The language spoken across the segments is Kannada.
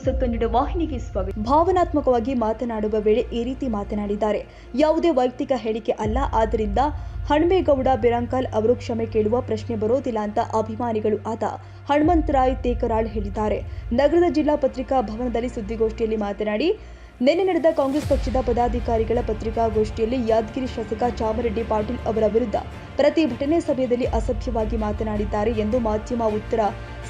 ನ್ಯೂಸ್ ಕನ್ನಡ ವಾಹಿನಿಗೆ ಸ್ವಾಗತ. ಭಾವನಾತ್ಮಕವಾಗಿ ಮಾತನಾಡುವ ವೇಳೆ ಈ ರೀತಿ ಮಾತನಾಡಿದ್ದಾರೆ. ಯಾವುದೇ ವೈಯಕ್ತಿಕ ಹೇಳಿಕೆ ಅಲ್ಲ. ಆದ್ದರಿಂದ ಹನುಮೇಗೌಡ ಬಿರಾಂಕಲ್ ಅವರು ಕ್ಷಮೆ ಕೇಳುವ ಪ್ರಶ್ನೆ ಬರೋದಿಲ್ಲ ಅಂತ ಅಭಿಮಾನಿಗಳು ಆದ ಹನುಮಂತರಾಯ್ ತೇಕರಾಳ್ ಹೇಳಿದ್ದಾರೆ. ನಗರದ ಜಿಲ್ಲಾ ಪತ್ರಿಕಾ ಭವನದಲ್ಲಿ ಸುದ್ದಿಗೋಷ್ಠಿಯಲ್ಲಿ ಮಾತನಾಡಿ, ನಿನ್ನೆ ನಡೆದ ಕಾಂಗ್ರೆಸ್ ಪಕ್ಷದ ಪದಾಧಿಕಾರಿಗಳ ಪತ್ರಿಕಾಗೋಷ್ಠಿಯಲ್ಲಿ ಯಾದಗಿರಿ ಶಾಸಕ ಚಾಮರೆಡ್ಡಿ ಪಾಟೀಲ್ ಅವರ ವಿರುದ್ಧ ಪ್ರತಿಭಟನೆ ಸಮಯದಲ್ಲಿ ಅಸಭ್ಯವಾಗಿ ಮಾತನಾಡಿದ್ದಾರೆ ಎಂದು ಮಾಧ್ಯಮ ಉತ್ತರ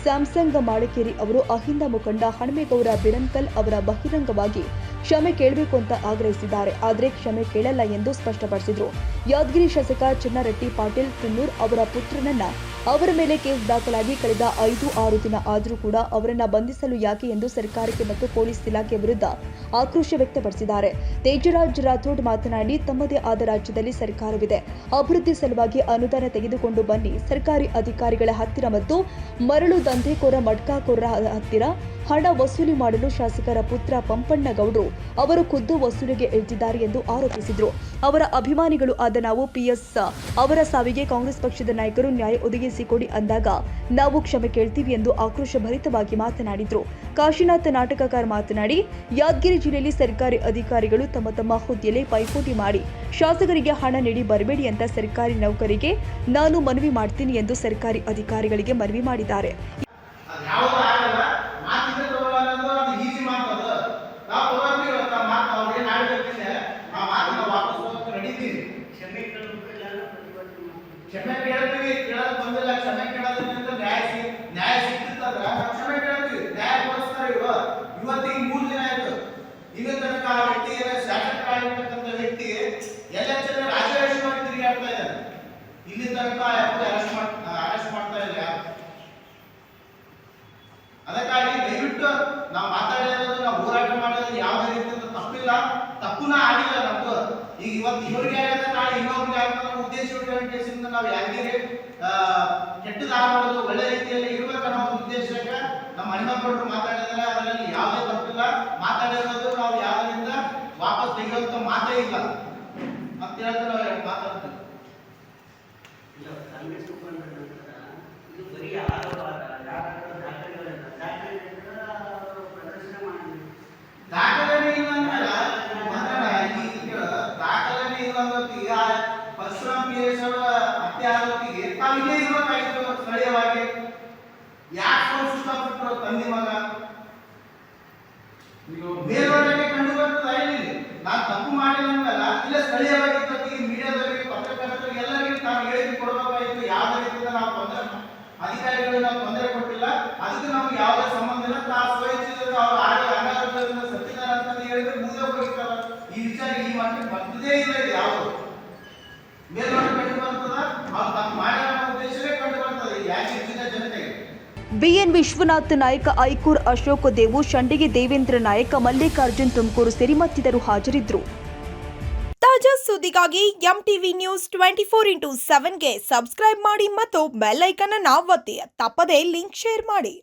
ಸ್ಯಾಮ್ಸಂಗ್ ಮಾಳಕೇರಿ ಅವರು ಅಹಿಂದ ಮುಖಂಡ ಹನುಮೇಗೌಡ ಬಿರನ್ಕಲ್ ಅವರ ಬಹಿರಂಗವಾಗಿ ಕ್ಷಮೆ ಕೇಳಬೇಕು ಅಂತ ಆಗ್ರಹಿಸಿದ್ದಾರೆ. ಆದರೆ ಕ್ಷಮೆ ಕೇಳಲ್ಲ ಎಂದು ಸ್ಪಷ್ಟಪಡಿಸಿದರು. ಯಾದಗಿರಿ ಶಾಸಕ ಚಿನ್ನರೆಡ್ಡಿ ಪಾಟೀಲ್ ತುನ್ನೂರ್ ಅವರ ಪುತ್ರನನ್ನ ಅವರ ಮೇಲೆ ಕೇಸ್ ದಾಖಲಾಗಿ ಕಳೆದ 5-6 ದಿನ ಆದರೂ ಕೂಡ ಅವರನ್ನ ಬಂಧಿಸಲು ಯಾಕೆ ಎಂದು ಸರ್ಕಾರಕ್ಕೆ ಮತ್ತು ಪೊಲೀಸ್ ಇಲಾಖೆ ವಿರುದ್ಧ ಆಕ್ರೋಶ ವ್ಯಕ್ತಪಡಿಸಿದ್ದಾರೆ. ತೇಜರಾಜ್ ರಾಥೋಡ್ ಮಾತನಾಡಿ, ತಮ್ಮದೇ ಆದ ರಾಜ್ಯದಲ್ಲಿ ಸರ್ಕಾರವಿದೆ, ಅಭಿವೃದ್ಧಿ ಸಲುವಾಗಿ ಅನುದಾನ ತೆಗೆದುಕೊಂಡು ಬನ್ನಿ. ಸರ್ಕಾರಿ ಅಧಿಕಾರಿಗಳ ಹತ್ತಿರ ಮತ್ತು ಮರಳು ದಂಧೆಕೋರ ಮಡ್ಕಾಕೋರರ ಹತ್ತಿರ ಹಣ ವಸೂಲಿ ಮಾಡಲು ಶಾಸಕರ ಪುತ್ರ ಪಂಪಣ್ಣಗೌಡರು ಅವರು ಖುದ್ದು ವಸೂಲಿಗೆ ಇಳಿದಿದ್ದಾರೆ ಎಂದು ಆರೋಪಿಸಿದರು. ಅವರ ಅಭಿಮಾನಿಗಳು ಆದ ನಾವು PS ಅವರ ಸಾವಿಗೆ ಕಾಂಗ್ರೆಸ್ ಪಕ್ಷದ ನಾಯಕರು ನ್ಯಾಯ ಒದಗಿಸಿಕೊಡಿ ಅಂದಾಗ ನಾವು ಕ್ಷಮೆ ಕೇಳ್ತೀವಿ ಎಂದು ಆಕ್ರೋಶ ಭರಿತವಾಗಿ ಮಾತನಾಡಿದರು. ಕಾಶಿನಾಥ್ ನಾಟಕಕಾರ ಮಾತನಾಡಿ, ಯಾದಗಿರಿ ಜಿಲ್ಲೆಯಲ್ಲಿ ಸರ್ಕಾರಿ ಅಧಿಕಾರಿಗಳು ತಮ್ಮ ತಮ್ಮ ಹುದ್ದೆಯಲ್ಲಿ ಪೈಪೋಟಿ ಮಾಡಿ ಶಾಸಕರಿಗೆ ಹಣ ನೀಡಿ ಬರಬೇಡಿ ಅಂತ ಸರ್ಕಾರಿ ನೌಕರಿಗೆ ನಾನು ಮನವಿ ಮಾಡ್ತೀನಿ ಎಂದು ಸರ್ಕಾರಿ ಅಧಿಕಾರಿಗಳಿಗೆ ಮನವಿ ಮಾಡಿದ್ದಾರೆ. ಕ್ಷಮೆ ಕೇಳ್ತೀವಿ, ಕೇಳೋದು ಬಂದಿಲ್ಲ. ಕ್ಷಮೆ ಕೇಳೋದ್ರಿಂದ ನ್ಯಾಯ ಸಿಗ್ತಿತ್ತಂದ್ರ ಕ್ಷಮೆ ಕೇಳ್ತೀವಿ, ನ್ಯಾಯ ಕೊಡಿಸ್ತಾರೆ. ಇವತ್ತಿಗೆ 3 ದಿನ ಆಯ್ತು. ಇಲ್ಲಿ ತನಕ ಆ ವ್ಯಕ್ತಿ ಶಾಸಕರಾಗಿರ್ತಕ್ಕಂಥ ವ್ಯಕ್ತಿ ಎಲೆಕ್ಷನ್ ರಾಜರಾಜವಾಗಿ ತಿರುಗಾಡ್ತಾ ಇದ್ದಾರೆ. ಇಲ್ಲಿ ತನಕ ಅರೆಸ್ಟ್ ಮಾಡ್ತಾ ಇಲ್ಲ. ಅದಕ್ಕಾಗಿ ದಯವಿಟ್ಟು ನಾವು ಮಾತಾಡಿರೋದು, ನಾವು ಹೋರಾಟ ಮಾಡೋದು ಯಾವುದೇ ರೀತಿಯ ತಪ್ಪಿಲ್ಲ, ತಪ್ಪುನ ಆಗಿಲ್ಲ ನಮ್ದು. ಈಗ ಇವತ್ತು ಇವ್ರಿಗೆ ಆಗಿದೆ, ನಾಳೆ ಇನ್ನೊಬ್ರಿಗೆ ಆಗ್ತದೆ ಉದ್ದೇಶ ಉದ್ದೇಶದಿಂದ ನಾವು ಯಾರಿಗೂ ಕೆಟ್ಟದಾಗಬಾರ್ದು, ಒಳ್ಳೆ ರೀತಿಯಲ್ಲಿ ಇರಬೇಕು ಅನ್ನೋ ಉದ್ದೇಶಕ್ಕೆ ನಮ್ಮ ಹನುಮೇಗೌಡರು ಮಾತಾಡಿದರೆ ಅದರಲ್ಲಿ ಯಾವುದೇ ತಪ್ಪಿಲ್ಲ. ಮಾತಾಡಿರೋದು ನಾವು ಯಾವ್ದರಿಂದ ವಾಪಸ್ ತೆಗೆಯುವಂತ ಮಾತೇ ಇಲ್ಲ ಅಂತ ಹೇಳ್ತಾರೆ. ನಾವು ಮಾತಾಡ್ತೀವಿ. ದಾಖಲೆ ಪರಶುರಾಮ್ PS ಹತ್ಯೆ ಆರೋಪಿಗೆ ತಾವು ಇಲ್ಲೇ ಇರಬೇಕಾಗಿತ್ತು ಸ್ಥಳೀಯವಾಗಿ. ಯಾಕೆ ಫೋನ್ ಸುಸ್ತಾಗ್ಬಿಟ್ರು ತಂದೆ ಮಗ ಬೇರೆಯವರಿಗೆ ಕಂಡು ಬರ್ತದೆ. ಇಲ್ಲಿ ನಾನು ತಪ್ಪು ಮಾಡಿಲ್ಲ ಅಂದಲ್ಲ, ಇಲ್ಲ ಸ್ಥಳೀಯವಾಗಿದ್ದ ಮೀಡಿಯಾದವರಿಗೆ, ಪತ್ರಕರ್ತರಿಗೆ ಎಲ್ಲರಿಗೂ ತಾವು ಹೇಳಿಕೆ ಕೊಡಬೇಕಾಗಿತ್ತು. ಯಾವುದೇ ರೀತಿಯಿಂದ ನಾವು ಅಧಿಕಾರಿಗಳು ನಾವು ತೊಂದರೆ ಕೊಟ್ಟಿಲ್ಲ, ಅದಕ್ಕೆ ನಮ್ಗೆ ಯಾವುದೇ ಸಂಬಂಧ ಇಲ್ಲ. ತಾವು ಸ್ವಇಚ್ಛೆಯಿಂದ ಅವರು ಅನಾರೋಗ್ಯದಿಂದ ಸತ್ತಿದ್ದಾರೆ ಅಂತ ಹೇಳಿದ್ರೆ ಮುಗಿದೇ ಹೋಗಿರ್ತಾರೆ. ಈ ವಿಚಾರ ಈ ಮಟ್ಟಿಗೆ ಬಂದೇ ಇಲ್ಲ. ಇದು ಯಾವುದು ಮೇಲ್ನೋಟ ಕಂಡು ಬರ್ತದ, ಅವ್ರು ತಪ್ಪು ಮಾಡಿರೋ ಉದ್ದೇಶವೇ ಕಂಡು ಬರ್ತದೆ. ಯಾಕೆ ಜನತೆಗೆ BN ವಿಶ್ವನಾಥ್ ನಾಯಕ, ಐಕೂರ್ ಅಶೋಕ್ ದೇವು, ಶಂಡಿಗೆ ದೇವೇಂದ್ರ ನಾಯಕ, ಮಲ್ಲಿಕಾರ್ಜುನ್ ತುಮಕೂರು ಸೇರಿ ಮತ್ತಿತರರು ಹಾಜರಿದ್ದರು. ತಾಜಾ ಸುದ್ದಿಗಾಗಿ MTV ನ್ಯೂಸ್ 24x7ಗೆ ಸಬ್ಸ್ಕ್ರೈಬ್ ಮಾಡಿ ಮತ್ತು ಬೆಲ್ ಐಕಾನ್ ಅನ್ನು ಒತ್ತಿ. ತಪ್ಪದೇ ಲಿಂಕ್ ಶೇರ್ ಮಾಡಿ.